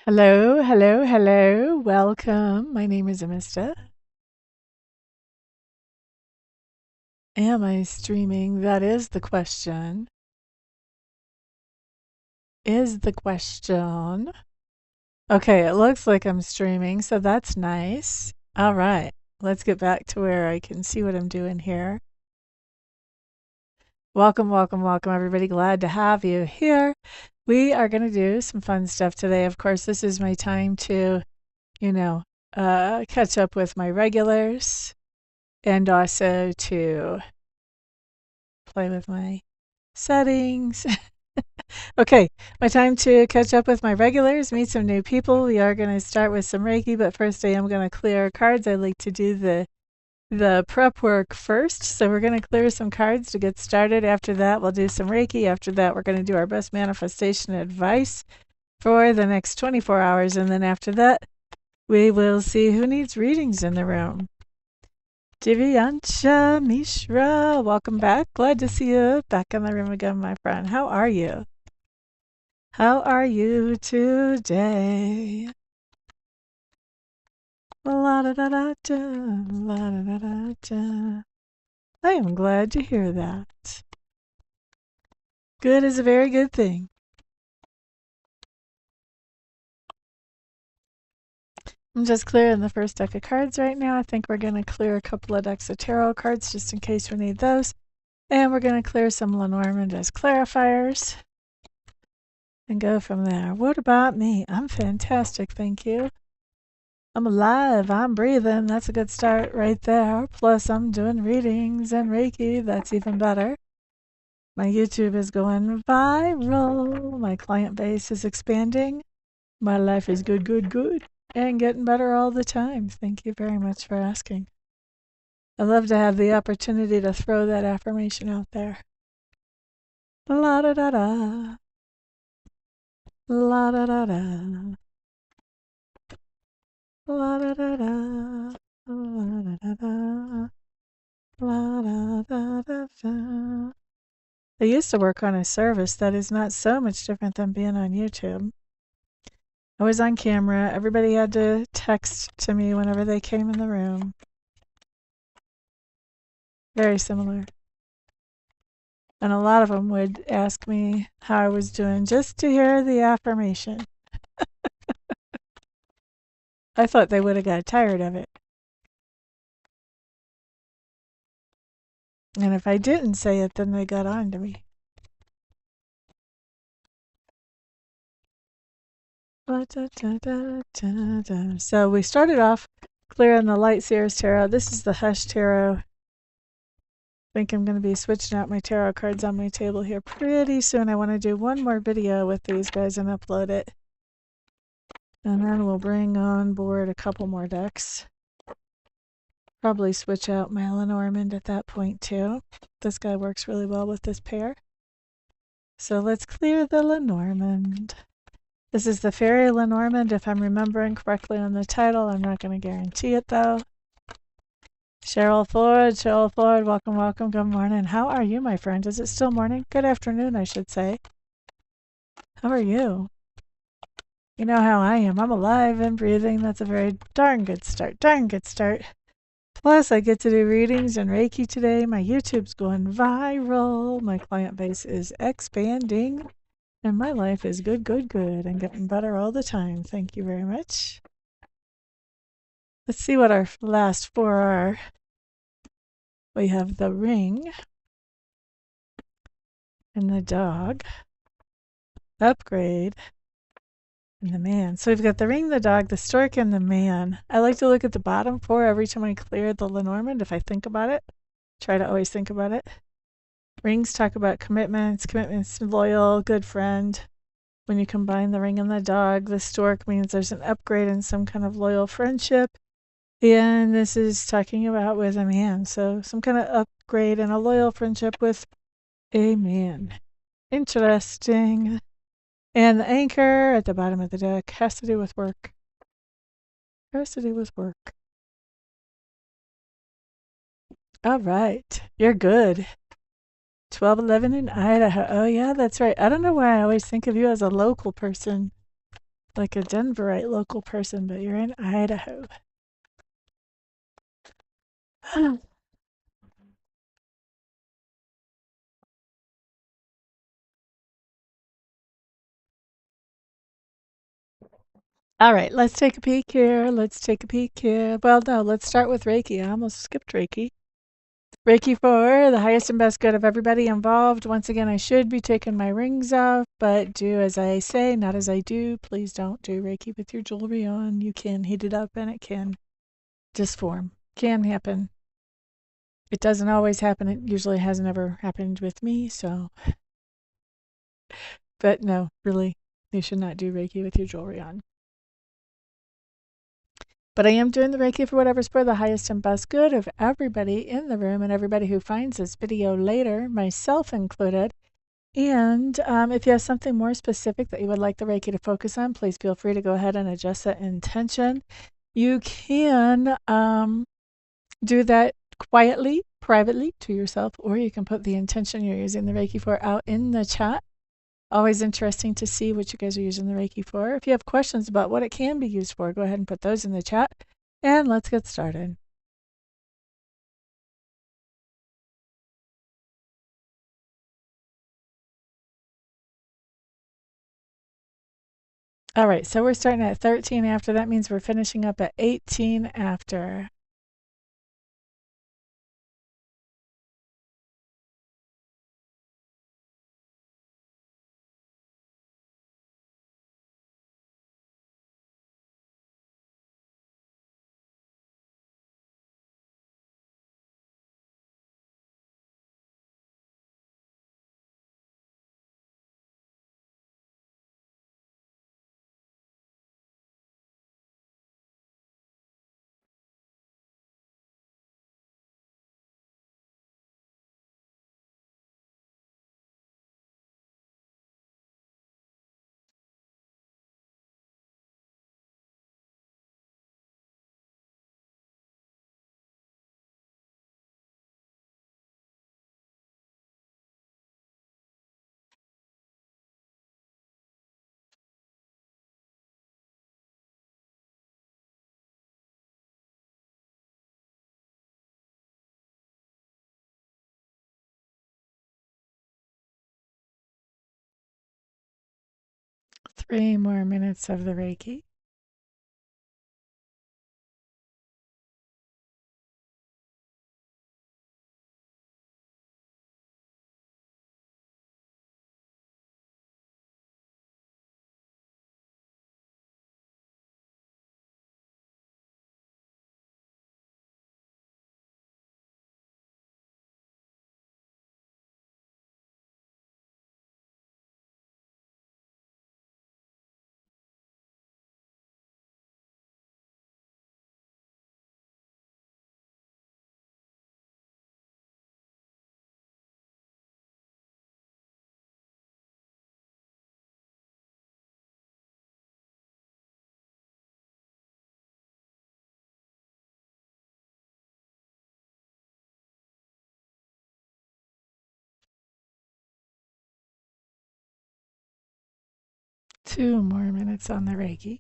Hello, hello, hello. Welcome. My name is Amista. Am I streaming? That is the question. Is the question. Okay, it looks like I'm streaming, so that's nice. All right, let's get back to where I can see what I'm doing here. Welcome, welcome, welcome, everybody. Glad to have you here. We are going to do some fun stuff today. Of course, this is my time to, you know, catch up with my regulars and also to play with my settings. Okay, my time to catch up with my regulars, meet some new people. We are going to start with some Reiki, but first I am going to clear cards. I like to do the prep work first. So we're going to clear some cards to get started. After that, we'll do some Reiki. After that, we're going to do our best manifestation advice for the next 24 hours. And then after that, we will see who needs readings in the room. Divyansha Mishra, welcome back. Glad to see you back in the room again, my friend. How are you? How are you today? La da da da da, la da da da da. I am glad to hear that. Good is a very good thing. I'm just clearing the first deck of cards right now. I think we're going to clear a couple of decks of tarot cards just in case we need those. And we're going to clear some Lenormand as clarifiers and go from there. What about me? I'm fantastic, thank you. I'm alive, I'm breathing. That's a good start right there. Plus, I'm doing readings and Reiki. That's even better. My YouTube is going viral. My client base is expanding. My life is good, good, good. And getting better all the time. Thank you very much for asking. I love to have the opportunity to throw that affirmation out there. La da da da. La da da da. La da da da. La da da da. La da da da da. I used to work on a service that is not so much different than being on YouTube. I was on camera. Everybody had to text to me whenever they came in the room. Very similar. And a lot of them would ask me how I was doing just to hear the affirmation. I thought they would have got tired of it. And if I didn't say it, then they got on to me. So we started off clearing the Light Seers Tarot. This is the Hush Tarot. I think I'm going to be switching out my tarot cards on my table here pretty soon. I want to do one more video with these guys and upload it. And then we'll bring on board a couple more decks. Probably switch out my Lenormand at that point too. This guy works really well with this pair. So let's clear the Lenormand. This is the Fairy Lenormand, if I'm remembering correctly on the title. I'm not going to guarantee it though. Cheryl Ford, welcome, welcome, good morning. How are you, my friend? Is it still morning? Good afternoon, I should say. How are you? You know how I am. I'm alive and breathing. That's a very darn good start. Darn good start. Plus, I get to do readings and Reiki today. My YouTube's going viral. My client base is expanding. And my life is good, good, good. And getting better all the time. Thank you very much. Let's see what our last four are. We have the ring and the dog, upgrade, and the man. So we've got the ring, the dog, the stork, and the man. I like to look at the bottom four every time I clear the Lenormand if I think about it. Try to always think about it. Rings talk about commitments, loyal, good friend. When you combine the ring and the dog, the stork means there's an upgrade in some kind of loyal friendship. And this is talking about with a man. So some kind of upgrade and a loyal friendship with a man. Interesting. And the anchor at the bottom of the deck has to do with work. Has to do with work. All right. You're good. 1211 in Idaho. Oh, yeah, that's right. I don't know why I always think of you as a local person. like a Denverite local person, but you're in Idaho. All right, let's take a peek here. Let's take a peek here. Well, no, let's start with Reiki. I almost skipped Reiki. Reiki for the highest and best good of everybody involved. Once again, I should be taking my rings off, but do as I say, not as I do. Please don't do Reiki with your jewelry on. You can heat it up and it can disform. Can happen. It doesn't always happen. It usually hasn't ever happened with me, so. But no, really, you should not do Reiki with your jewelry on. But I am doing the Reiki for whatever's for the highest and best good of everybody in the room and everybody who finds this video later, myself included. And if you have something more specific that you would like the Reiki to focus on, please feel free to go ahead and adjust that intention. You can do that quietly, privately to yourself, or you can put the intention you're using the Reiki for out in the chat. Always interesting to see what you guys are using the Reiki for. If you have questions about what it can be used for, go ahead and put those in the chat. And let's get started. All right, so we're starting at 13 after. That means we're finishing up at 18 after. Three more minutes of the Reiki. Two more minutes on the Reiki.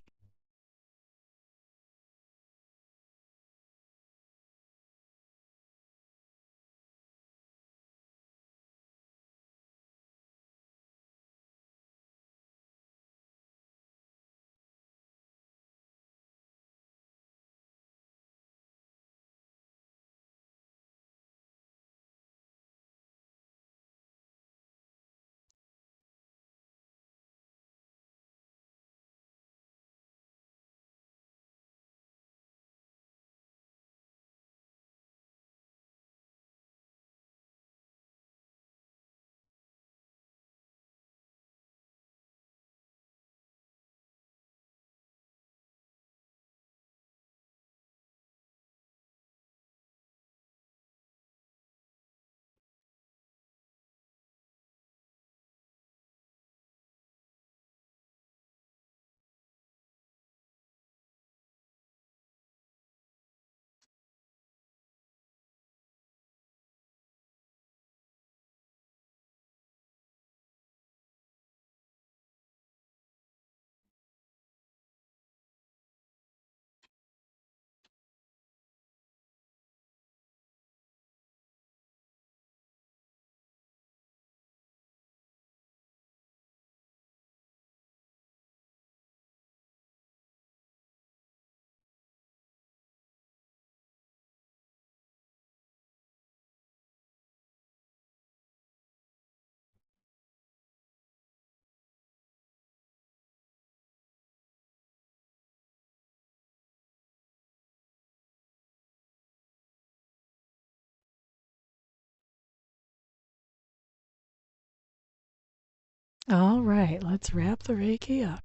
All right, let's wrap the Reiki up.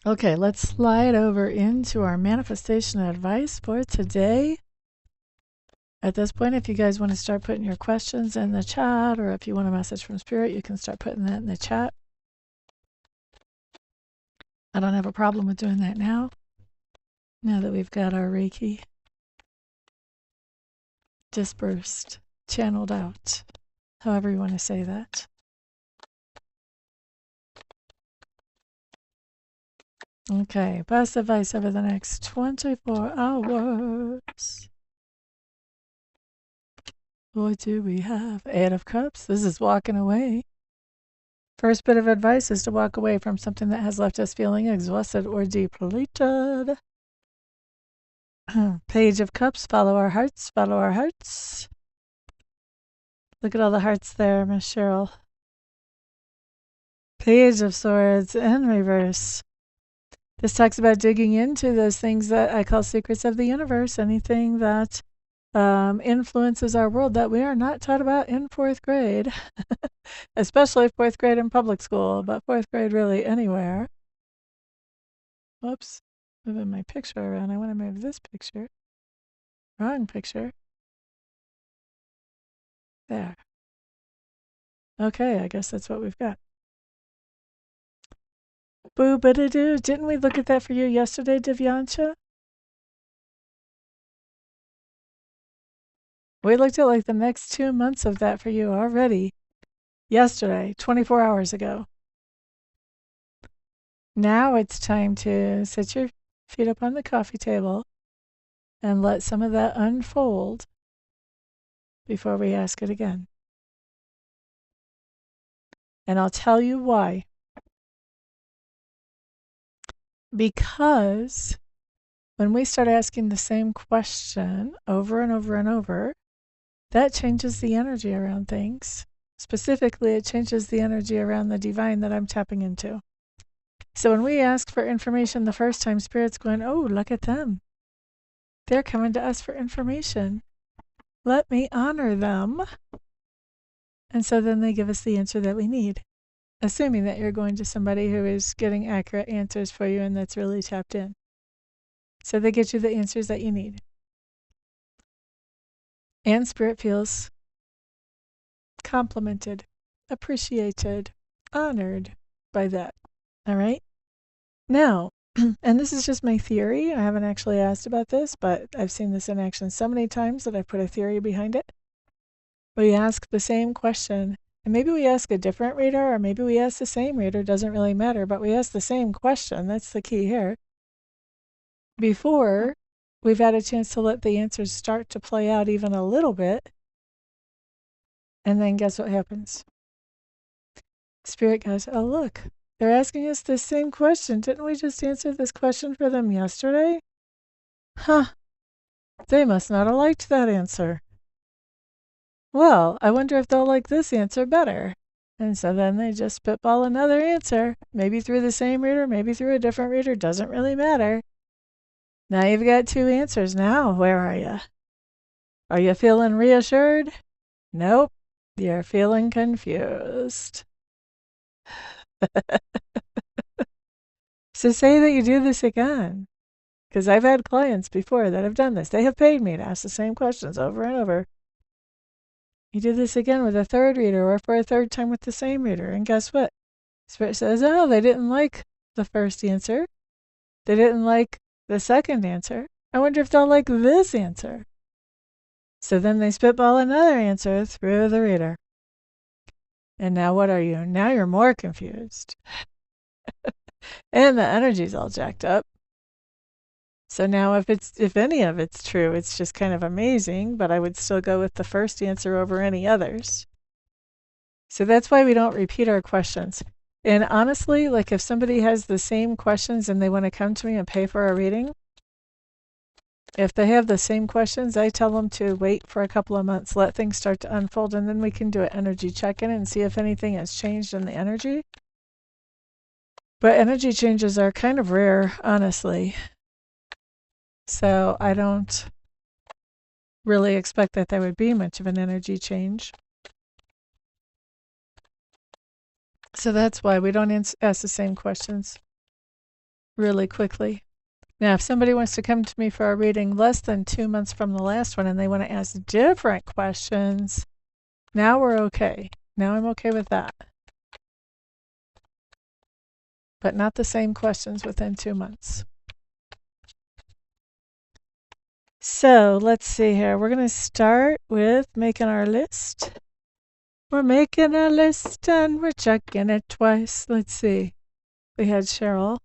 Okay, let's slide over into our manifestation advice for today. At this point, if you guys want to start putting your questions in the chat, or if you want a message from Spirit, you can start putting that in the chat. I don't have a problem with doing that now that we've got our Reiki dispersed, channeled out, however you want to say that. Okay, best advice over the next 24 hours. What do we have? 8 of Cups. This is walking away. First bit of advice is to walk away from something that has left us feeling exhausted or depleted. Page of Cups. Follow our hearts. Follow our hearts. Look at all the hearts there, Miss Cheryl. Page of Swords in reverse. This talks about digging into those things that I call secrets of the universe, anything that influences our world that we are not taught about in 4th grade, especially 4th grade in public school, but 4th grade really anywhere. Whoops, moving my picture around. I want to move this picture. Wrong picture. There. Okay, I guess that's what we've got. Boo-ba-da-doo. Didn't we look at that for you yesterday, Divyansha? We looked at like the next 2 months of that for you already. Yesterday, 24 hours ago. Now it's time to sit your feet up on the coffee table and let some of that unfold before we ask it again. And I'll tell you why. Because when we start asking the same question over and over and over, that changes the energy around things. Specifically, it changes the energy around the divine that I'm tapping into. So when we ask for information the first time, Spirit's going, oh, look at them. They're coming to us for information. Let me honor them. And so then they give us the answer that we need, assuming that you're going to somebody who is getting accurate answers for you and that's really tapped in. So they get you the answers that you need. And Spirit feels complimented, appreciated, honored by that. All right? Now, and this is just my theory. I haven't actually asked about this, but I've seen this in action so many times that I put a theory behind it. We ask the same question, and maybe we ask a different reader, or maybe we ask the same reader, doesn't really matter, but we ask the same question. That's the key here. Before we've had a chance to let the answers start to play out even a little bit, and then guess what happens? Spirit goes, oh, look, they're asking us the same question. Didn't we just answer this question for them yesterday? Huh. They must not have liked that answer. Well, I wonder if they'll like this answer better. And so then they just spitball another answer, maybe through the same reader, maybe through a different reader, doesn't really matter. Now you've got 2 answers. Now, where are you? Are you feeling reassured? Nope, you're feeling confused. So say that you do this again, because I've had clients before that have done this. They have paid me to ask the same questions over and over. You do this again with a 3rd reader or for a 3rd time with the same reader, and guess what? Spirit says, oh, they didn't like the first answer. They didn't like the 2nd answer. I wonder if they'll like this answer. So then they spitball another answer through the reader. And now what are you? Now you're more confused. And the energy's all jacked up. So now if any of it's true, it's just kind of amazing, but I would still go with the first answer over any others. So that's why we don't repeat our questions. And honestly, like if somebody has the same questions and they want to come to me and pay for a reading, if they have the same questions, I tell them to wait for a couple of months, let things start to unfold, and then we can do an energy check-in and see if anything has changed in the energy. But energy changes are kind of rare, honestly. So I don't really expect that there would be much of an energy change. So that's why we don't ask the same questions really quickly. Now, if somebody wants to come to me for a reading less than 2 months from the last one and they want to ask different questions, now we're okay. Now I'm okay with that. But not the same questions within 2 months. So let's see here. We're going to start with making our list. We're making a list and we're checking it twice. Let's see. We had Cheryl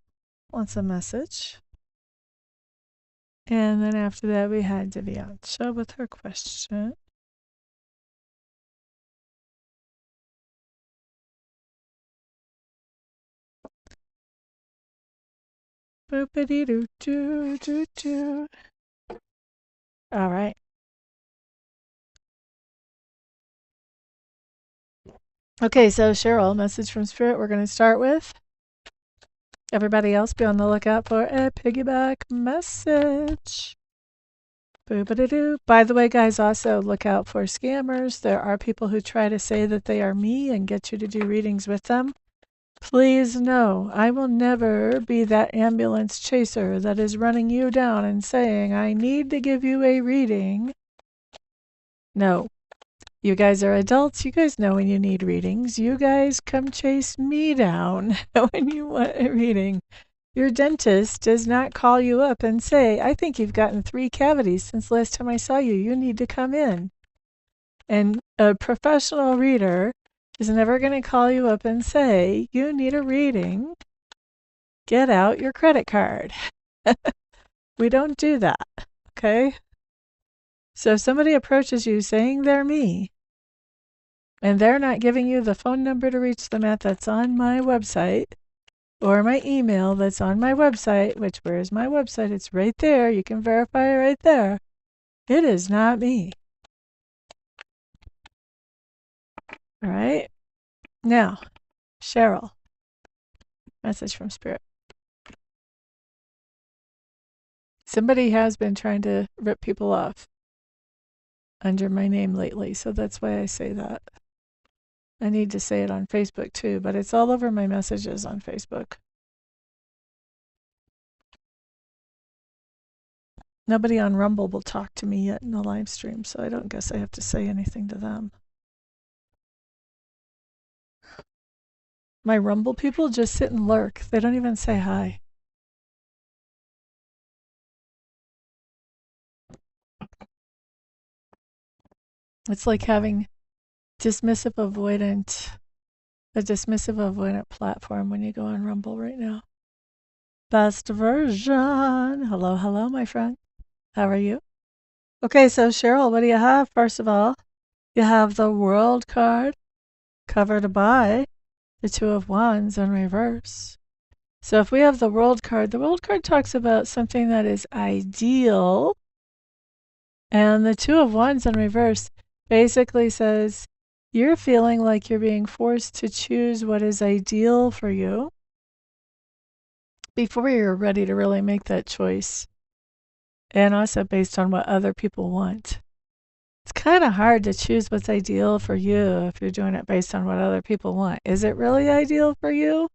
wants a message. And then after that, we had Divyansha with her question. Boopity-doo-doo-doo-doo. All right. Okay, so Cheryl, message from Spirit we're going to start with. Everybody else be on the lookout for a piggyback message. Boop-a-doo-doo. By the way, guys, also look out for scammers. There are people who try to say that they are me and get you to do readings with them. Please know, I will never be that ambulance chaser that is running you down and saying, I need to give you a reading. No. You guys are adults. You guys know when you need readings. You guys come chase me down when you want a reading. Your dentist does not call you up and say, I think you've gotten 3 cavities since last time I saw you. You need to come in. And a professional reader is never going to call you up and say, you need a reading. Get out your credit card. We don't do that, okay? So if somebody approaches you saying they're me, and they're not giving you the phone number to reach them at that's on my website, or my email that's on my website, which where is my website? It's right there. You can verify it right there. It is not me. All right? Now, Cheryl, message from Spirit. Somebody has been trying to rip people off under my name lately, so that's why I say that. I need to say it on Facebook too, but it's all over my messages on Facebook. Nobody on Rumble will talk to me yet in the live stream, so I don't guess I have to say anything to them. My Rumble people just sit and lurk. They don't even say hi. It's like having a dismissive avoidant platform when you go on Rumble right now. Best version. Hello, hello, my friend. How are you? Okay, so Cheryl, what do you have? First of all, you have the World card covered by the Two of Wands in reverse. So if we have the World card talks about something that is ideal. And the Two of Wands in reverse basically says you're feeling like you're being forced to choose what is ideal for you before you're ready to really make that choice. And also based on what other people want. It's kind of hard to choose what's ideal for you if you're doing it based on what other people want. Is it really ideal for you?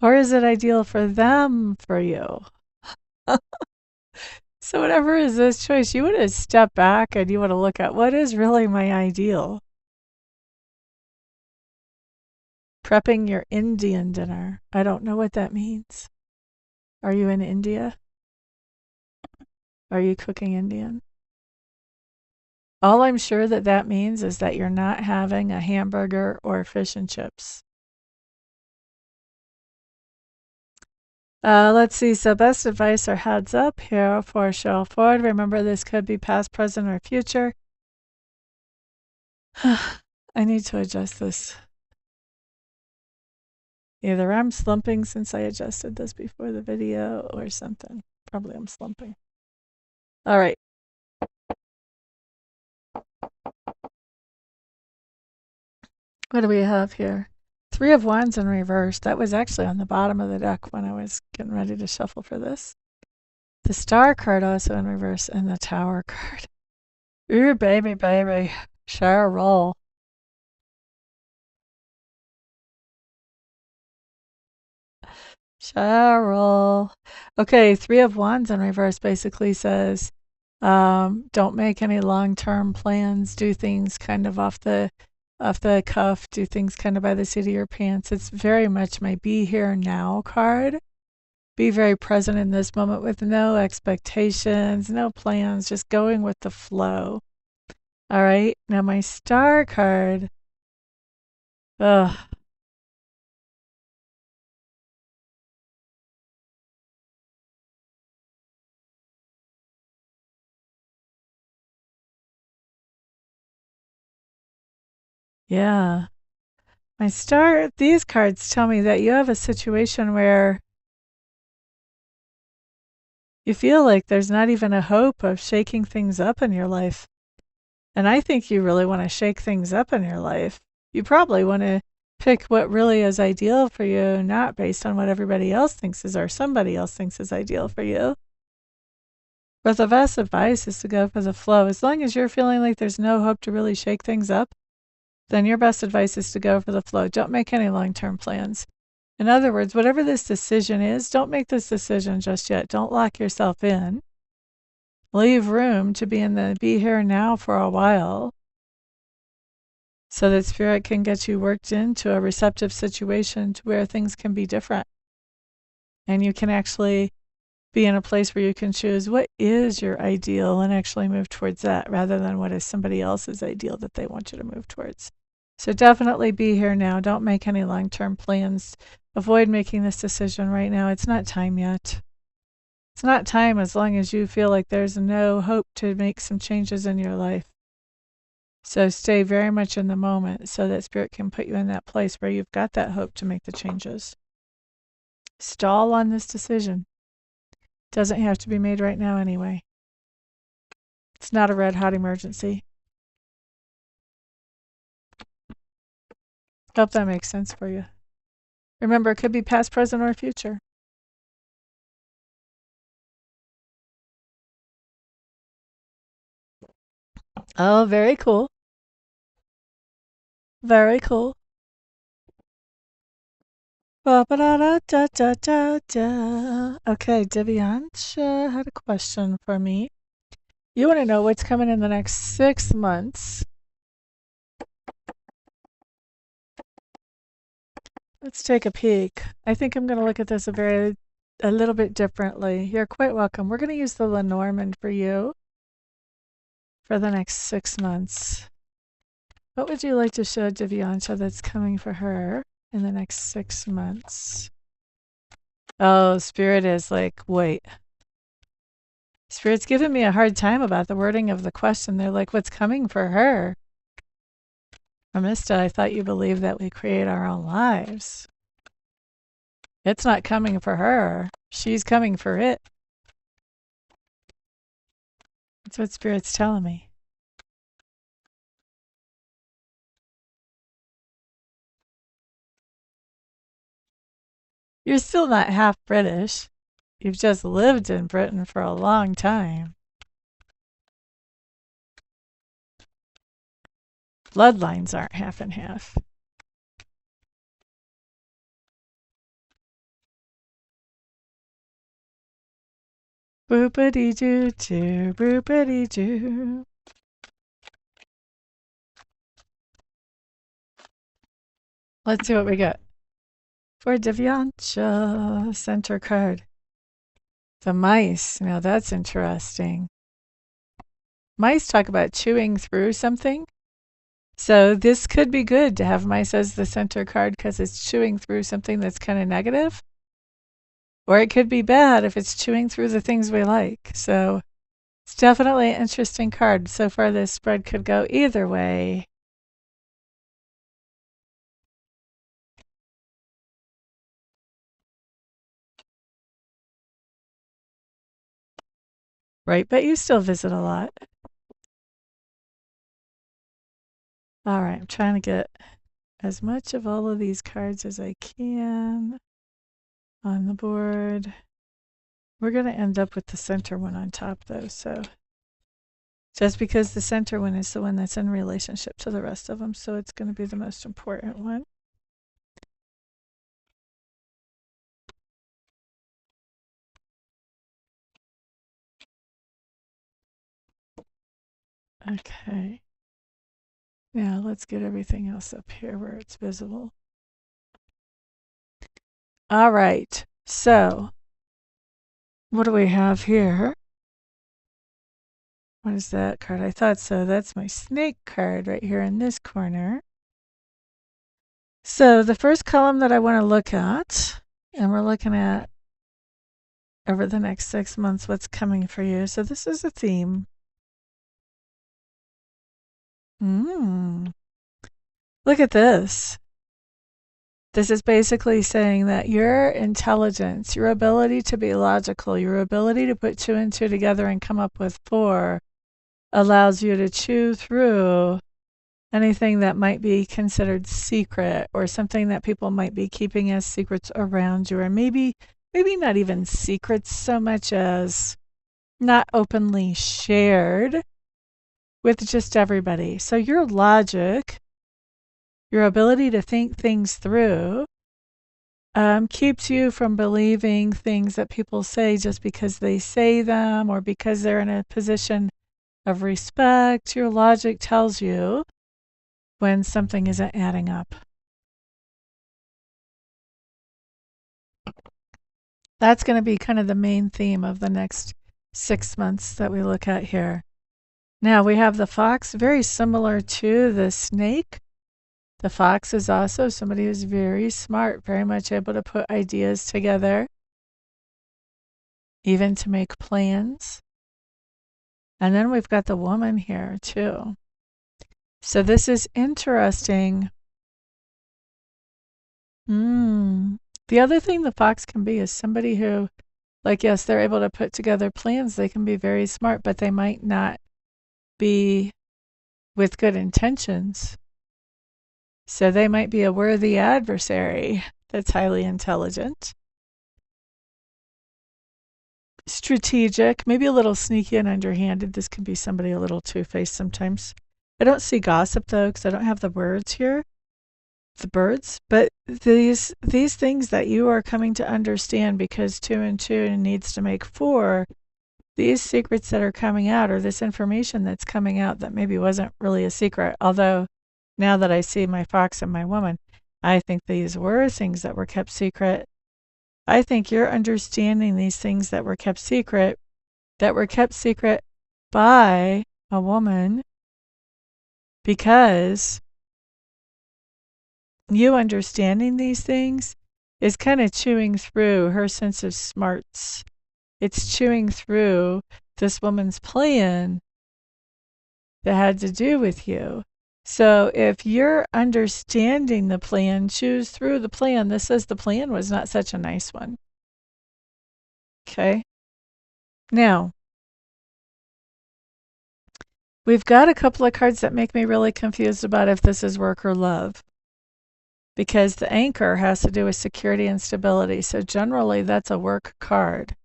Or is it ideal for them for you? So whatever is this choice, you want to step back and you want to look at what is really my ideal. Prepping your Indian dinner. I don't know what that means. Are you in India? Are you cooking Indian? All I'm sure that that means is that you're not having a hamburger or fish and chips. Let's see. So best advice or heads up here for Cheryl Ford. Remember, this could be past, present, or future. I need to adjust this. Either I'm slumping since I adjusted this before the video or something. Probably I'm slumping. All right. What do we have here? Three of Wands in reverse. That was actually on the bottom of the deck when I was getting ready to shuffle for this. The Star card also in reverse, and the Tower card. Ooh, baby, baby. Sure roll. Cheryl. Okay, Three of Wands in reverse basically says, don't make any long-term plans. Do things kind of off the cuff. Do things kind of by the seat of your pants. It's very much my be here now card. Be very present in this moment with no expectations, no plans, just going with the flow. All right, now my Star card. Ugh. Yeah. My Star, these cards tell me that you have a situation where you feel like there's not even a hope of shaking things up in your life. And I think you really want to shake things up in your life. You probably want to pick what really is ideal for you, not based on what everybody else thinks is or somebody else thinks is ideal for you. But the best advice is to go for the flow. As long as you're feeling like there's no hope to really shake things up, then your best advice is to go for the flow. Don't make any long-term plans. In other words, whatever this decision is, don't make this decision just yet. Don't lock yourself in. Leave room to be in the be here now for a while so that Spirit can get you worked into a receptive situation to where things can be different. And you can actually be in a place where you can choose what is your ideal and actually move towards that rather than what is somebody else's ideal that they want you to move towards. So definitely be here now. Don't make any long-term plans. Avoid making this decision right now. It's not time yet. It's not time as long as you feel like there's no hope to make some changes in your life. So stay very much in the moment so that Spirit can put you in that place where you've got that hope to make the changes. Stall on this decision. Doesn't have to be made right now anyway. It's not a red hot emergency. Hope that makes sense for you. Remember, it could be past, present, or future. Oh, very cool. Very cool. Ba-ba-da-da-da-da-da. Okay, Divyansha had a question for me. You want to know what's coming in the next 6 months. Let's take a peek. I think I'm going to look at this a little bit differently. You're quite welcome. We're going to use the Lenormand for you for the next 6 months. What would you like to show Divyansha that's coming for her in the next 6 months? Oh, Spirit is like, wait. Spirit's giving me a hard time about the wording of the question. They're like, what's coming for her? Amista, I thought you believed that we create our own lives. It's not coming for her. She's coming for it. That's what Spirit's telling me. You're still not half British. You've just lived in Britain for a long time. Bloodlines aren't half and half. Boopity-doo-doo, boopity-doo. Let's see what we got. For Divyansha, center card. The mice. Now that's interesting. Mice talk about chewing through something. So this could be good to have mice as the center card because it's chewing through something that's kind of negative. Or it could be bad if it's chewing through the things we like. So it's definitely an interesting card. So far this spread could go either way. Right, but you still visit a lot. All right, I'm trying to get as much of all of these cards as I can on the board. We're going to end up with the center one on top, though, so just because the center one is the one that's in relationship to the rest of them, so it's going to be the most important one. Okay. Now let's get everything else up here where it's visible. All right. So what do we have here? What is that card? I thought so. That's my snake card right here in this corner. So the first column that I want to look at, and we're looking at over the next 6 months, what's coming for you. So this is a theme. Look at this. This is basically saying that your intelligence, your ability to be logical, your ability to put 2 and 2 together and come up with 4 allows you to chew through anything that might be considered secret or something that people might be keeping as secrets around you, or maybe not even secrets so much as not openly shared with just everybody. So your logic, your ability to think things through, keeps you from believing things that people say just because they say them or because they're in a position of respect. Your logic tells you when something isn't adding up. That's going to be kind of the main theme of the next 6 months that we look at here. Now we have the fox, very similar to the snake. The fox is also somebody who's very smart, very much able to put ideas together, even to make plans. And then we've got the woman here too. So this is interesting. The other thing the fox can be is somebody who, like, yes, they're able to put together plans. They can be very smart, but they might not be with good intentions. So they might be a worthy adversary that's highly intelligent, strategic, maybe a little sneaky and underhanded. This can be somebody a little two-faced sometimes. I don't see gossip, though, because I don't have the words here, the birds. But these things that you are coming to understand, because 2 and 2 needs to make 4, these secrets that are coming out, or this information that's coming out that maybe wasn't really a secret, although now that I see my fox and my woman, I think these were things that were kept secret. I think you're understanding these things that were kept secret by a woman, because you understanding these things is kind of chewing through her sense of smarts. It's chewing through this woman's plan that had to do with you. So if you're understanding the plan, chews through the plan. This says the plan was not such a nice one. Okay. Now, we've got a couple of cards that make me really confused about if this is work or love, because the anchor has to do with security and stability. So generally that's a work card.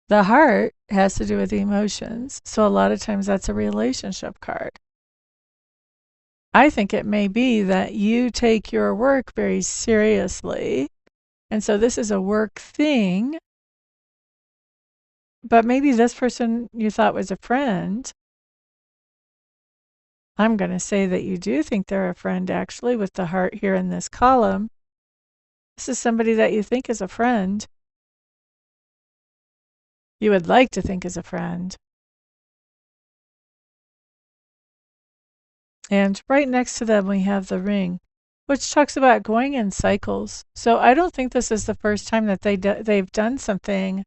The heart has to do with emotions. So a lot of times that's a relationship card. I think it may be that you take your work very seriously, and so this is a work thing, but maybe this person you thought was a friend. I'm going to say that you do think they're a friend, actually, with the heart here in this column. This is somebody that you think is a friend. You would like to think is a friend. And right next to them, we have the ring, which talks about going in cycles. So I don't think this is the first time that they've done something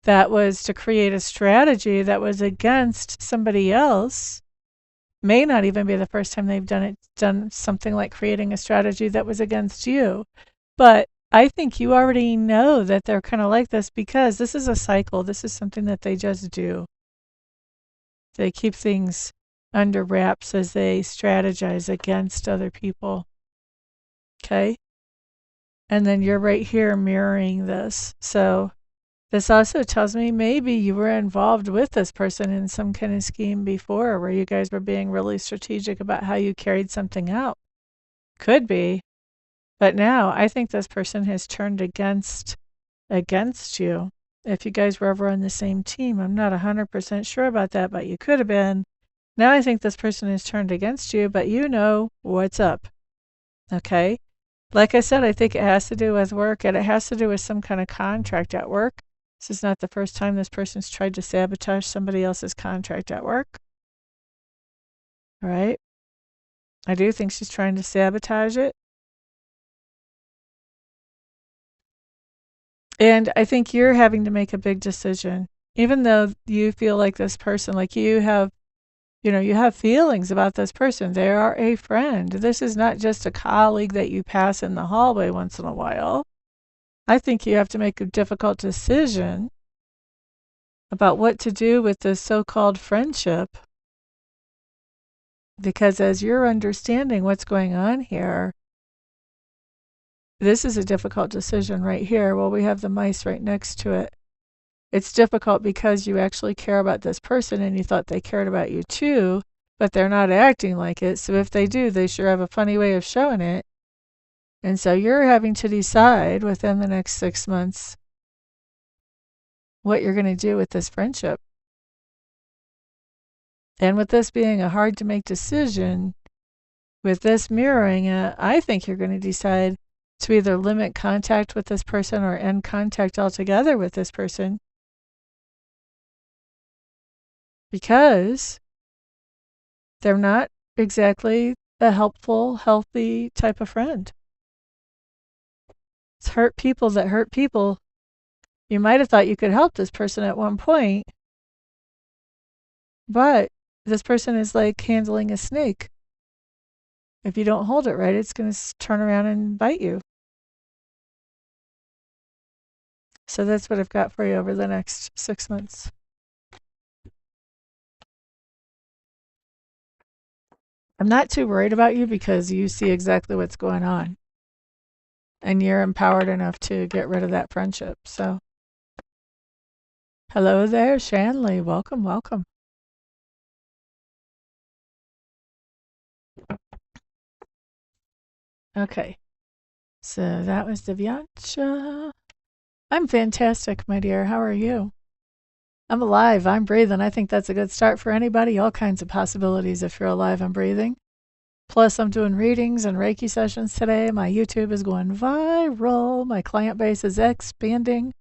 that was to create a strategy that was against somebody else. May not even be the first time they've done something like creating a strategy that was against you. But I think you already know that they're kind of like this, because this is a cycle. This is something that they just do. They keep things under wraps as they strategize against other people. Okay? And then you're right here mirroring this. So this also tells me maybe you were involved with this person in some kind of scheme before where you guys were being really strategic about how you carried something out. Could be. But now I think this person has turned against you. If you guys were ever on the same team, I'm not 100% sure about that, but you could have been. Now I think this person has turned against you, but you know what's up. Okay? Like I said, I think it has to do with work and it has to do with some kind of contract at work. This is not the first time this person's tried to sabotage somebody else's contract at work. All right? I do think she's trying to sabotage it. And I think you're having to make a big decision. Even though you feel like this person, like you have feelings about this person. They are a friend. This is not just a colleague that you pass in the hallway once in a while. I think you have to make a difficult decision about what to do with this so-called friendship. Because as you're understanding what's going on here, this is a difficult decision right here. Well, we have the mice right next to it. It's difficult because you actually care about this person and you thought they cared about you too, but they're not acting like it. So if they do, they sure have a funny way of showing it. And so you're having to decide within the next 6 months what you're going to do with this friendship. And with this being a hard to make decision, with this mirroring it, I think you're going to decide to either limit contact with this person or end contact altogether with this person. Because they're not exactly a helpful, healthy type of friend. It's hurt people that hurt people. You might have thought you could help this person at one point, but this person is like handling a snake. If you don't hold it right, it's going to turn around and bite you. So that's what I've got for you over the next 6 months. I'm not too worried about you because you see exactly what's going on. And you're empowered enough to get rid of that friendship. So, hello there, Shanley. Welcome, welcome. Okay. So that was Divyancha. I'm fantastic, my dear. How are you? I'm alive. I'm breathing. I think that's a good start for anybody. All kinds of possibilities if you're alive and breathing. Plus, I'm doing readings and Reiki sessions today. My YouTube is going viral. My client base is expanding.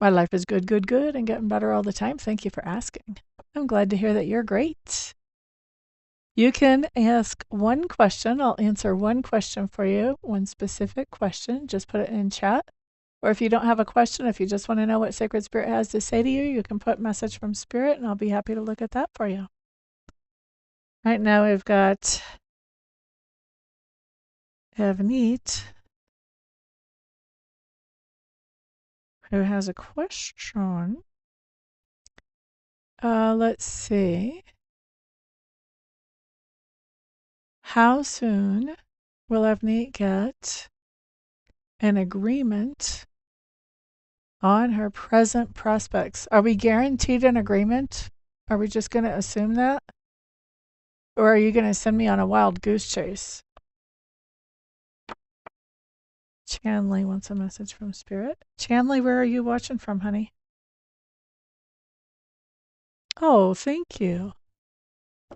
My life is good, good, good, and getting better all the time. Thank you for asking. I'm glad to hear that you're great. You can ask one question. I'll answer one question for you, one specific question. Just put it in chat. Or if you don't have a question, if you just want to know what Sacred Spirit has to say to you, you can put message from Spirit, and I'll be happy to look at that for you. Right now we've got Avneet, who has a question. Let's see. How soon will Avneet get an agreement on her present prospects? Are we guaranteed an agreement? Are we just going to assume that? Or are you going to send me on a wild goose chase? Chanley wants a message from Spirit. Chanley, where are you watching from, honey? Oh, thank you.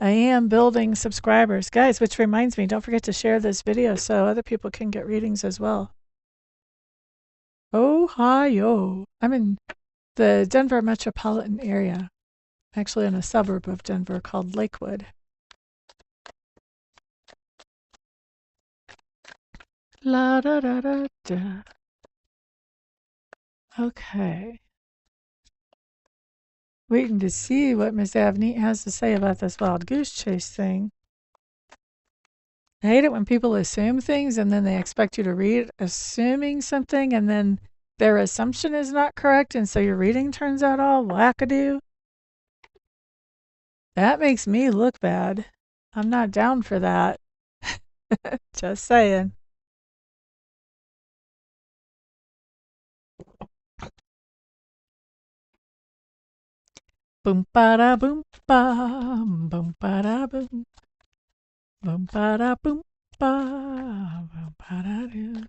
I am building subscribers. Guys, which reminds me, don't forget to share this video so other people can get readings as well. Ohio. I'm in the Denver metropolitan area. Actually in a suburb of Denver called Lakewood. La da da da da. Okay. Waiting to see what Miss Avneet has to say about this wild goose chase thing. I hate it when people assume things and then they expect you to read assuming something and then their assumption is not correct and so your reading turns out all wackadoo. That makes me look bad. I'm not down for that. Just saying. Boom ba da boom ba, boom ba da boom, boom ba da boom ba, boom ba da do.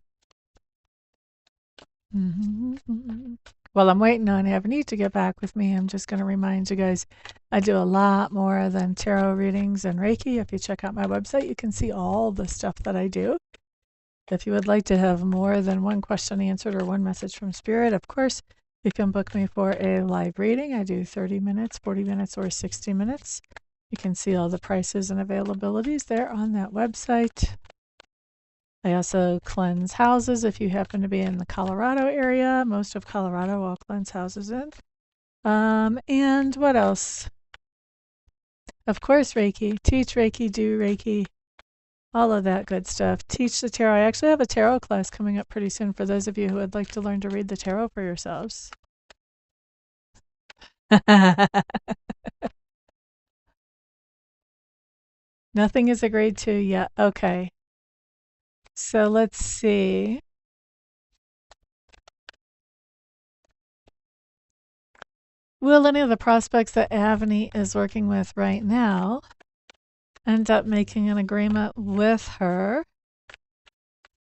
Well, I'm waiting on Ebony to get back with me. I'm just going to remind you guys, I do a lot more than tarot readings and Reiki. If you check out my website, you can see all the stuff that I do. If you would like to have more than one question answered or one message from Spirit, of course, you can book me for a live reading. I do 30 minutes, 40 minutes, or 60 minutes. You can see all the prices and availabilities there on that website. I also cleanse houses if you happen to be in the Colorado area. Most of Colorado I'll cleanse houses in. And what else? Of course, Reiki. Teach Reiki, do Reiki, all of that good stuff. Teach the tarot. I actually have a tarot class coming up pretty soon for those of you who would like to learn to read the tarot for yourselves. Nothing is a grade 2 yet. Okay. So let's see. Will any of the prospects that Avni is working with right now end up making an agreement with her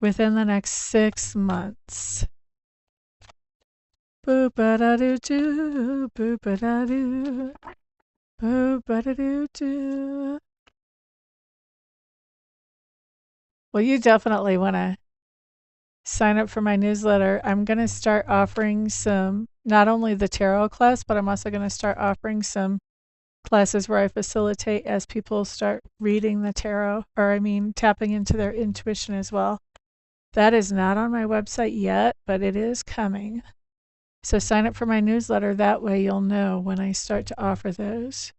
within the next 6 months? Boop-a-da-doo-doo, boop-a-da-doo, boop-a-da-doo-doo. Well, you definitely want to sign up for my newsletter. I'm going to start offering some, not only the tarot class, but I'm also going to start offering some classes where I facilitate as people start reading the tarot, or tapping into their intuition as well. That is not on my website yet, but it is coming. So sign up for my newsletter. That way you'll know when I start to offer those.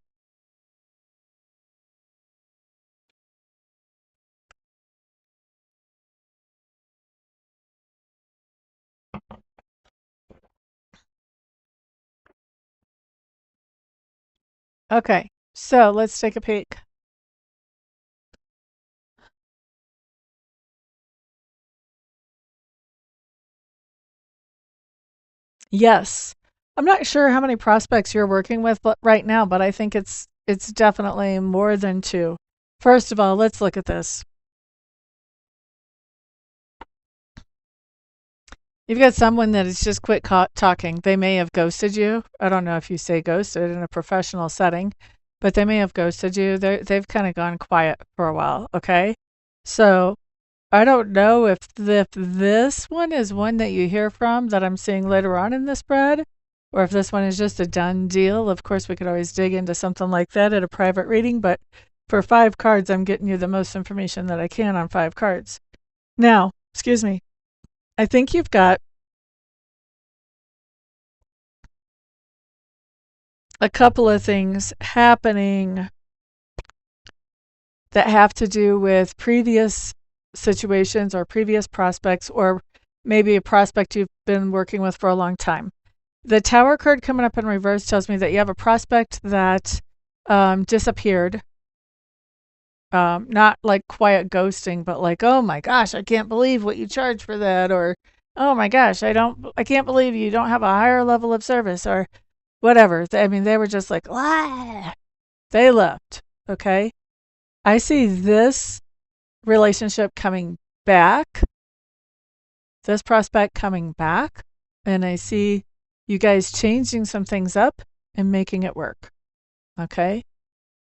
Okay, so let's take a peek. Yes. I'm not sure how many prospects you're working with right now, but I think it's definitely more than 2. First of all, let's look at this. You've got someone that has just quit talking. They may have ghosted you. I don't know if you say ghosted in a professional setting, but they may have ghosted you. They've kind of gone quiet for a while, okay? So I don't know if this one is one that you hear from that I'm seeing later on in the spread, or if this one is just a done deal. Of course, we could always dig into something like that at a private reading, but for 5 cards, I'm getting you the most information that I can on 5 cards. Now, excuse me, I think you've got a couple of things happening that have to do with previous situations or previous prospects, or maybe a prospect you've been working with for a long time. The Tower card coming up in reverse tells me that you have a prospect that disappeared. Not like quiet ghosting, but like, oh my gosh, I can't believe what you charge for that, or oh my gosh, I can't believe you don't have a higher level of service, or whatever. They were just like, ah, they left. Okay. I see this relationship coming back, this prospect coming back, and I see you guys changing some things up and making it work. Okay.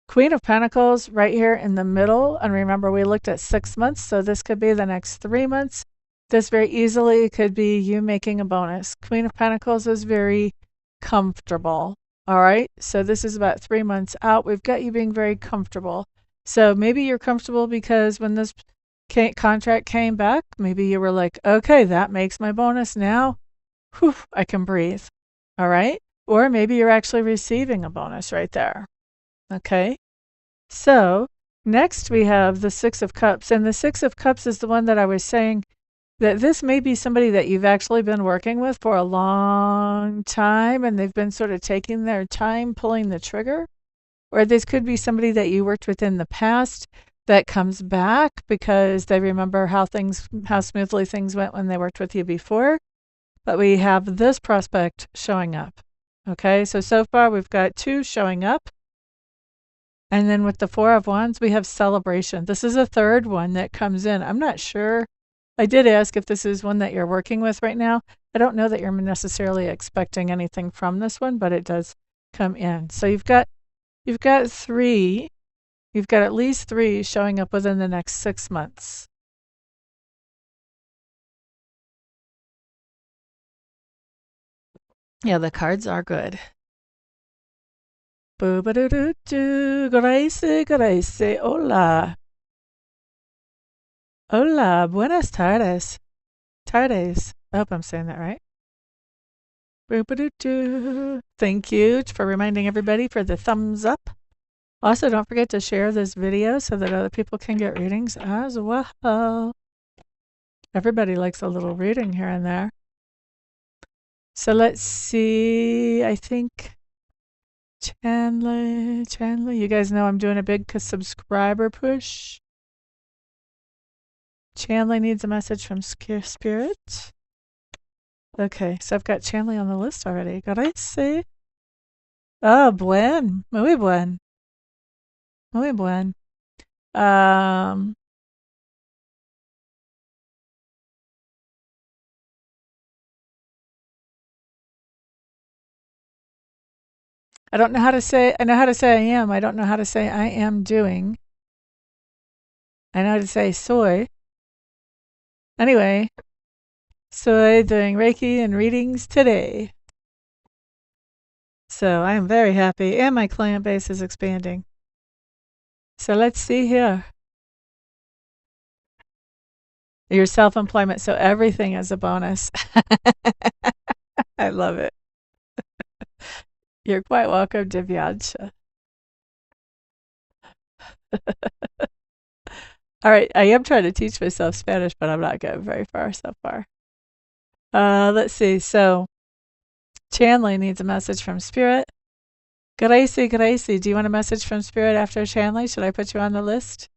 Queen of Pentacles right here in the middle. And remember, we looked at 6 months, so this could be the next 3 months. This very easily could be you making a bonus. Queen of Pentacles is very comfortable. All right. So this is about 3 months out. We've got you being very comfortable. So maybe you're comfortable because when this contract came back, maybe you were like, okay, that makes my bonus now. Whew, I can breathe. All right. Or maybe you're actually receiving a bonus right there. Okay. So next we have the 6 of Cups. And the 6 of Cups is the one that I was saying that this may be somebody that you've actually been working with for a long time, and they've been sort of taking their time pulling the trigger. Or this could be somebody that you worked with in the past that comes back because they remember how smoothly things went when they worked with you before. But we have this prospect showing up. Okay, so far we've got 2 showing up. And then with the 4 of Wands, we have celebration. This is a third one that comes in. I'm not sure. I did ask if this is one that you're working with right now. I don't know that you're necessarily expecting anything from this one, but it does come in. So you've got 3. You've got at least 3 showing up within the next 6 months. Yeah, the cards are good. Boo-ba-doo-doo-doo. Gracie, Gracie. Hola. Hola. Buenas tardes. Tardes. I hope I'm saying that right. Boo-ba-doo-doo. Thank you for reminding everybody for the thumbs up. Also, don't forget to share this video so that other people can get readings as well. Everybody likes a little reading here and there. So let's see. I think Chandler, you guys know I'm doing a big subscriber push. Chandler needs a message from Spirit. Okay, so I've got Chandler on the list already. Gracias. Oh, buen. Muy buen. Muy buen. I don't know how to say, I know how to say I am. I don't know how to say I am doing. I know how to say soy. Anyway, soy doing Reiki and readings today. So I am very happy, and my client base is expanding. So let's see here. Your self-employment, so everything is a bonus. I love it. You're quite welcome, Divyansha. All right, I am trying to teach myself Spanish, but I'm not getting very far so far. Let's see. So Chandler needs a message from Spirit. Gracie, do you want a message from Spirit after Chandler? Should I put you on the list?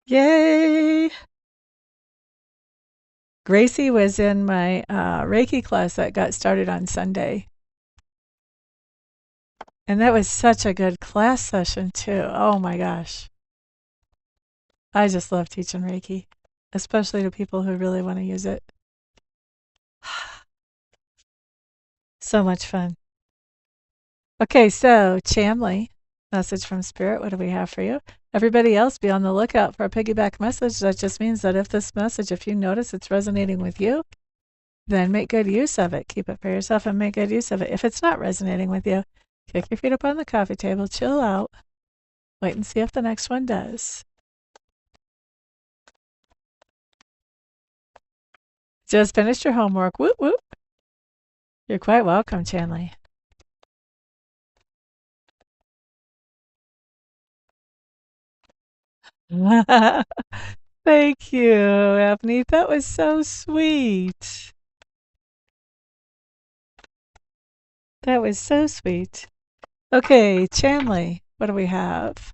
Yay! Gracie was in my Reiki class that got started on Sunday. And that was such a good class session, too. Oh my gosh. I just love teaching Reiki, especially to people who really want to use it. So much fun. Okay, so Chamley, message from Spirit. What do we have for you? Everybody else, be on the lookout for a piggyback message. That just means that if this message, if you notice it's resonating with you, then make good use of it. Keep it for yourself and make good use of it. If it's not resonating with you, kick your feet up on the coffee table, chill out, wait and see if the next one does. Just finished your homework. Whoop, whoop. You're quite welcome, Chanley. Thank you, Ebony. That was so sweet. That was so sweet. Okay, Chanley, what do we have?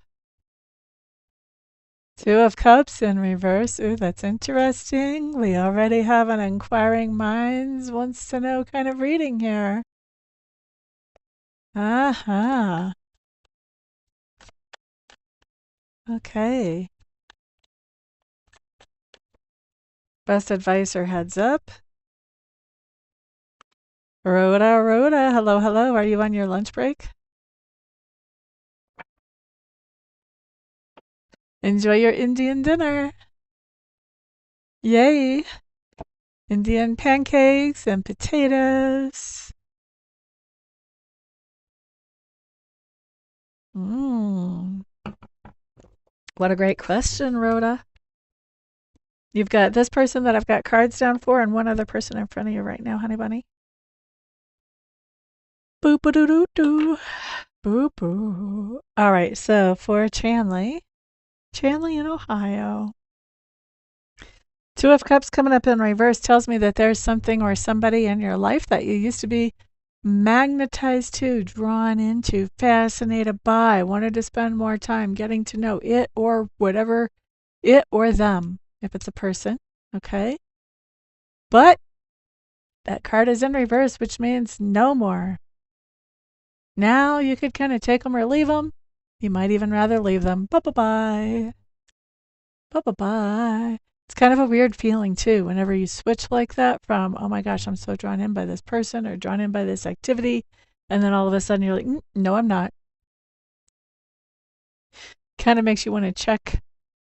2 of Cups in reverse. Ooh, that's interesting. We already have an inquiring minds wants to know kind of reading here. Uh-huh. Okay. Best advice or heads up? Rhoda, hello, hello. Are you on your lunch break? Enjoy your Indian dinner. Yay. Indian pancakes and potatoes. What a great question, Rhoda. You've got this person that I've got cards down for and one other person in front of you right now, honey bunny. Boop-a-doo-doo-doo. Boop-boo. All right, so for Chanley in Ohio. 2 of Cups coming up in reverse tells me that there's something or somebody in your life that you used to be magnetized to, drawn into, fascinated by, wanted to spend more time getting to know it or whatever, it or them, if it's a person, okay? But that card is in reverse, which means no more. Now you could kind of take them or leave them. You might even rather leave them. Bye-bye-bye. Bye-bye-bye. It's kind of a weird feeling, too, whenever you switch like that from, oh my gosh, I'm so drawn in by this person or drawn in by this activity, and then all of a sudden you're like, no, I'm not. Kind of makes you want to check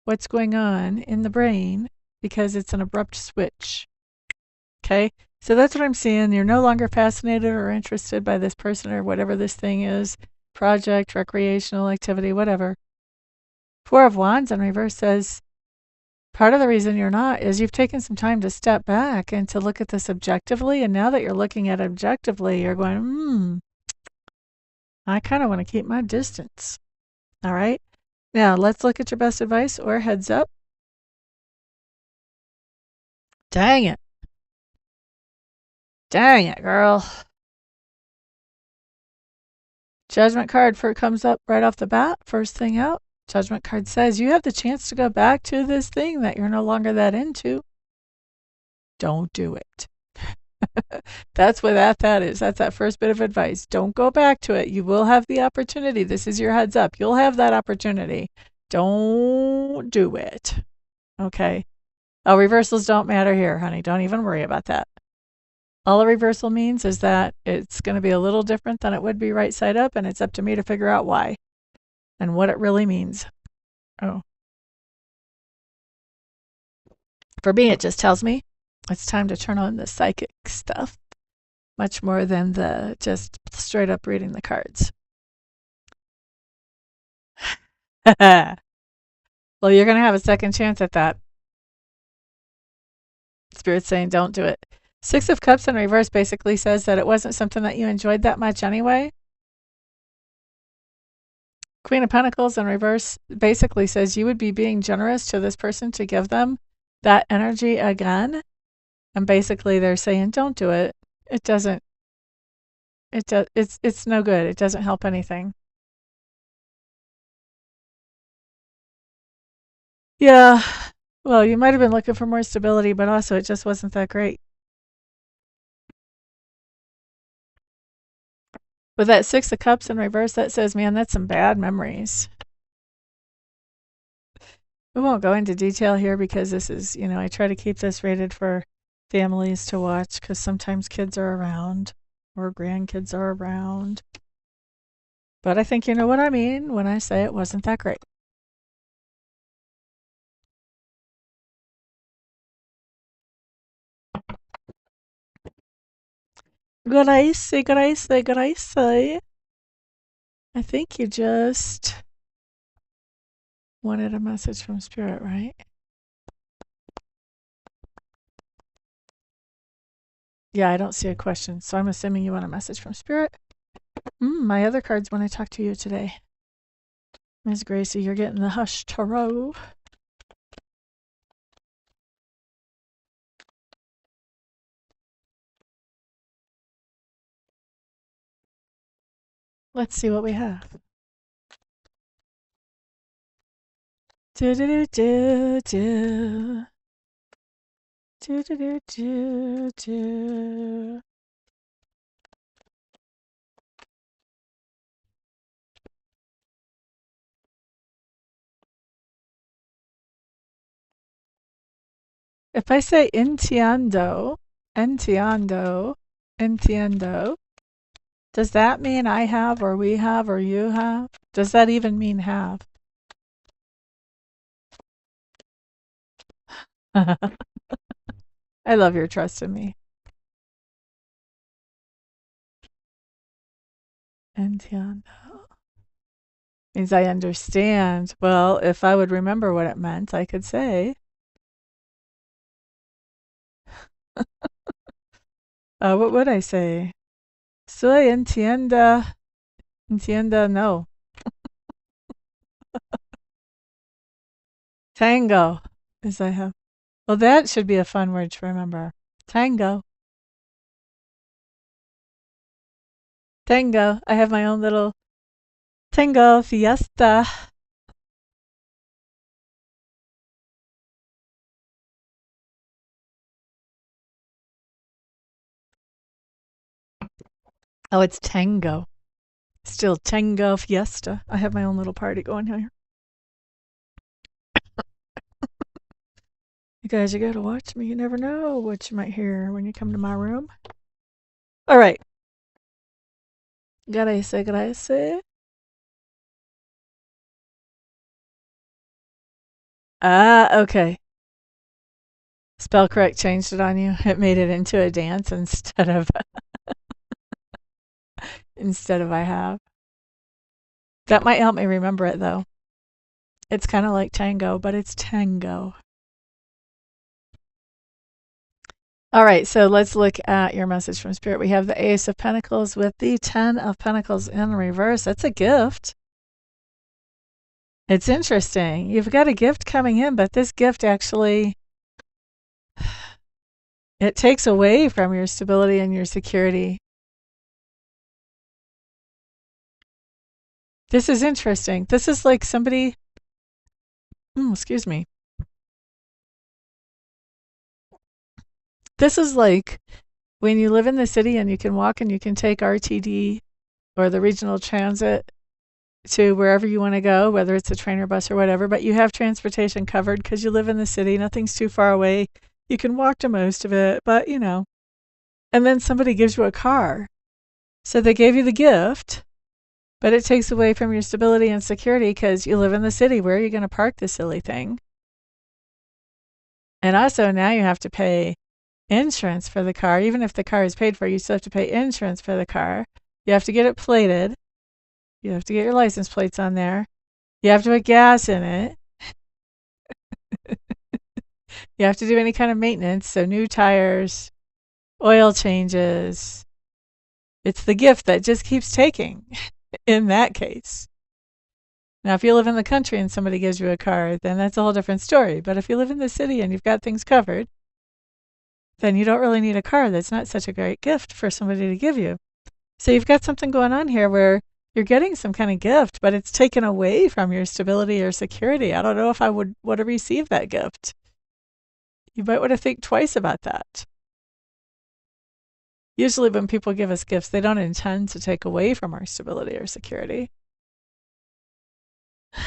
what's going on in the brain because it's an abrupt switch. Okay? So that's what I'm seeing. You're no longer fascinated or interested by this person or whatever this thing is, project, recreational activity, whatever. Four of Wands in reverse says, part of the reason you're not is you've taken some time to step back and to look at this objectively. And now that you're looking at it objectively, you're going, I kind of want to keep my distance. All right. Now let's look at your best advice or heads up. Dang it. Dang it, girl. Judgment card comes up right off the bat, first thing out. Judgment card says you have the chance to go back to this thing that you're no longer that into. Don't do it. That's what that is. That's that first bit of advice. Don't go back to it. You will have the opportunity. This is your heads up. You'll have that opportunity. Don't do it. Okay. Oh, reversals don't matter here, honey. Don't even worry about that. All a reversal means is that it's going to be a little different than it would be right side up, and it's up to me to figure out why and what it really means. Oh. For me, it just tells me it's time to turn on the psychic stuff much more than the just straight up reading the cards. Well, you're going to have a second chance at that. Spirit's saying don't do it. Six of Cups in reverse basically says that it wasn't something that you enjoyed that much anyway. Queen of Pentacles in reverse basically says you would be being generous to this person to give them that energy again. And basically they're saying don't do it. It doesn't. It's no good. It doesn't help anything. Yeah. Well, you might have been looking for more stability, but also it just wasn't that great. With that Six of Cups in reverse, that says, man, that's some bad memories. We won't go into detail here because this is, I try to keep this rated for families to watch because sometimes kids are around or grandkids are around. But I think you know what I mean when I say it wasn't that great. Gracie. I think you just wanted a message from Spirit, right? Yeah, I don't see a question, so I'm assuming you want a message from Spirit. My other cards when I talk to you today. Ms. Gracie, you're getting the Hush Tarot. Let's see what we have. Do do do do do. Do do do do do. If I say entiendo, does that mean I have or we have or you have? Does that even mean have? I love your trust in me. Entiendo means I understand. Well, if I would remember what it meant, I could say. What would I say? Soy entienda. Entienda, no. Tango is I have. Well, that should be a fun word to remember. Tango. Tango. I have my own little tango fiesta. Oh, it's tango. Still tango fiesta. I have my own little party going here. You guys, you gotta watch me. You never know what you might hear when you come to my room. All right. Gracias. Ah, okay. Spell correct changed it on you. It made it into a dance instead of I have. That might help me remember it though. It's kind of like tango, but it's tango. All right, so let's look at your message from Spirit. We have the Ace of Pentacles with the 10 of Pentacles in reverse. That's a gift. It's interesting. You've got a gift coming in, but this gift actually, it takes away from your stability and your security. This is interesting. This is like somebody, excuse me. This is like when you live in the city and you can walk and you can take RTD or the regional transit to wherever you want to go, whether it's a train or bus or whatever, but you have transportation covered because you live in the city. Nothing's too far away. You can walk to most of it, but you know. And then somebody gives you a car. So they gave you the gift, but it takes away from your stability and security because you live in the city. Where are you going to park this silly thing? And also now you have to pay insurance for the car. Even if the car is paid for, you still have to pay insurance for the car. You have to get it plated. You have to get your license plates on there. You have to put gas in it. You have to do any kind of maintenance, so new tires, oil changes. It's the gift that just keeps taking in that case. Now, if you live in the country and somebody gives you a car, then that's a whole different story. But if you live in the city and you've got things covered, then you don't really need a car. That's not such a great gift for somebody to give you. So you've got something going on here where you're getting some kind of gift, but it's taken away from your stability or security. I don't know if I would want to receive that gift. You might want to think twice about that. Usually when people give us gifts, they don't intend to take away from our stability or security.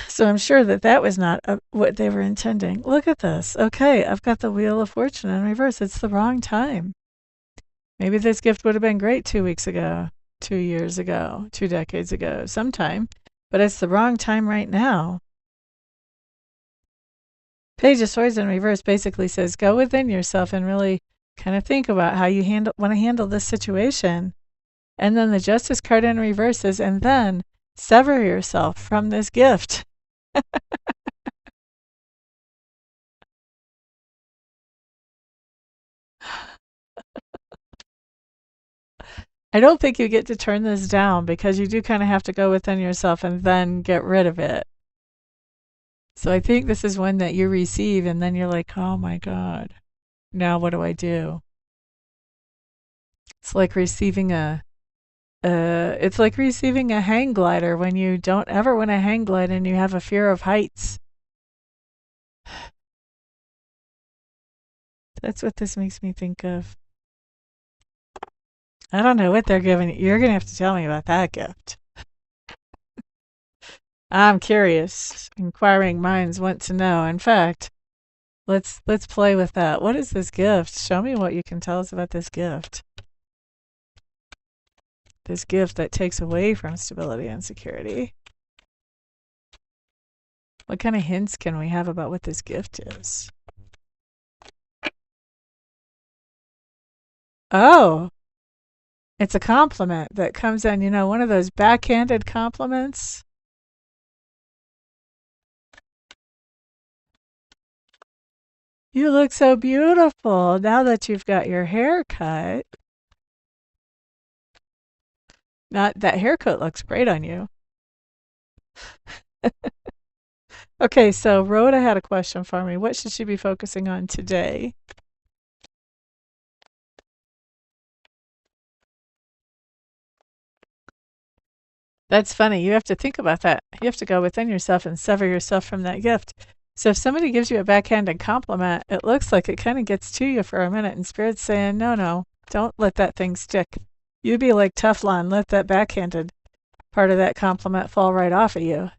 So I'm sure that that was not what they were intending. Look at this. Okay, I've got the Wheel of Fortune in reverse. It's the wrong time. Maybe this gift would have been great 2 weeks ago, 2 years ago, 2 decades ago, sometime, but it's the wrong time right now. Page of Swords in reverse basically says go within yourself and really kind of think about how you want to handle this situation. And then the Justice card in reverse says, and then sever yourself from this gift. I don't think you get to turn this down because you do kind of have to go within yourself and then get rid of it. So I think this is one that you receive and then you're like, oh my God, now what do I do? It's like receiving a hang glider when you don't ever want to hang glide and you have a fear of heights. That's what this makes me think of. I don't know what they're giving you. You're going to have to tell me about that gift. I'm curious. Inquiring minds want to know. In fact, let's play with that. What is this gift? Show me what you can tell us about this gift. This gift that takes away from stability and security. What kind of hints can we have about what this gift is? Oh, it's a compliment that comes in, you know, one of those backhanded compliments. You look so beautiful now that you've got your hair cut. Not that haircut looks great on you. Okay, so Rhoda had a question for me. What should she be focusing on today? That's funny. You have to think about that. You have to go within yourself and sever yourself from that gift. So if somebody gives you a backhanded compliment, it looks like it kind of gets to you for a minute, and Spirit's saying, no, no, don't let that thing stick. You be like Teflon, let that backhanded part of that compliment fall right off of you.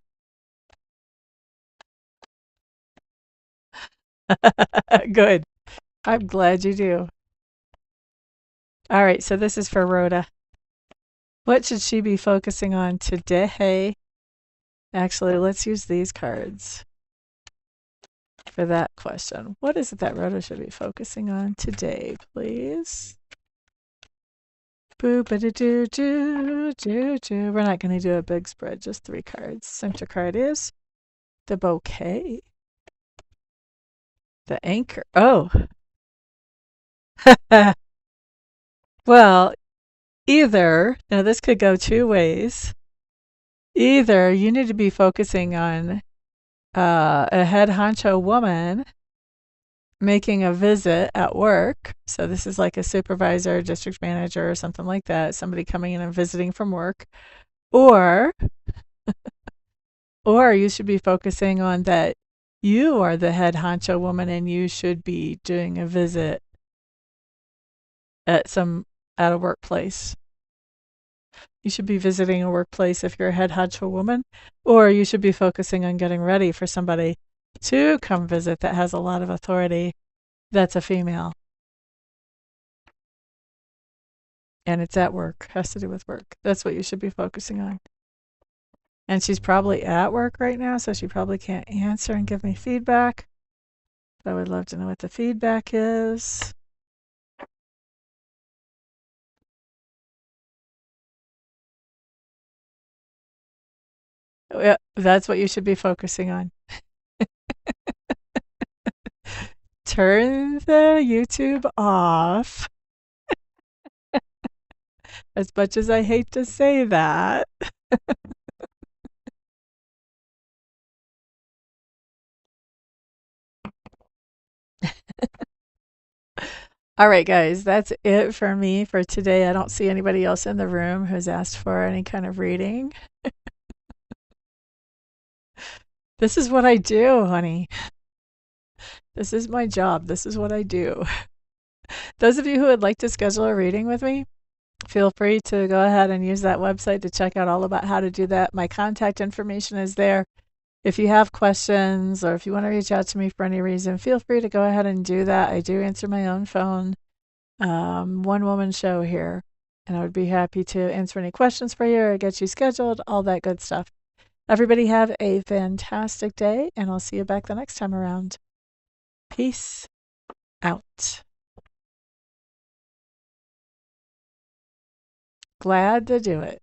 Good. I'm glad you do. All right, so this is for Rhoda. What should she be focusing on today? Actually, let's use these cards for that question. What is it that Rhoda should be focusing on today, please? Boo ba doo doo doo doo doo. We're not going to do a big spread, just 3 cards. Center card is the bouquet. The anchor. Oh. Well, either, now this could go 2 ways. Either you need to be focusing on a head honcho woman making a visit at work. So this is like a supervisor, district manager, or something like that. Somebody coming in and visiting from work. Or you should be focusing on that you are the head honcho woman and you should be doing a visit at a workplace. You should be visiting a workplace if you're a head honcho woman, or you should be focusing on getting ready for somebody to come visit that has a lot of authority that's a female. And it's at work, has to do with work. That's what you should be focusing on. And she's probably at work right now, so she probably can't answer and give me feedback. But I would love to know what the feedback is. Yeah, that's what you should be focusing on. Turn the YouTube off. As much as I hate to say that. All right, guys, that's it for me for today. I don't see anybody else in the room who's asked for any kind of reading. This is what I do, honey. This is my job. This is what I do. Those of you who would like to schedule a reading with me, feel free to go ahead and use that website to check out all about how to do that. My contact information is there. If you have questions or if you want to reach out to me for any reason, feel free to go ahead and do that. I do answer my own phone. One woman show here, and I would be happy to answer any questions for you or get you scheduled, all that good stuff. Everybody have a fantastic day, and I'll see you back the next time around. Peace out. Glad to do it.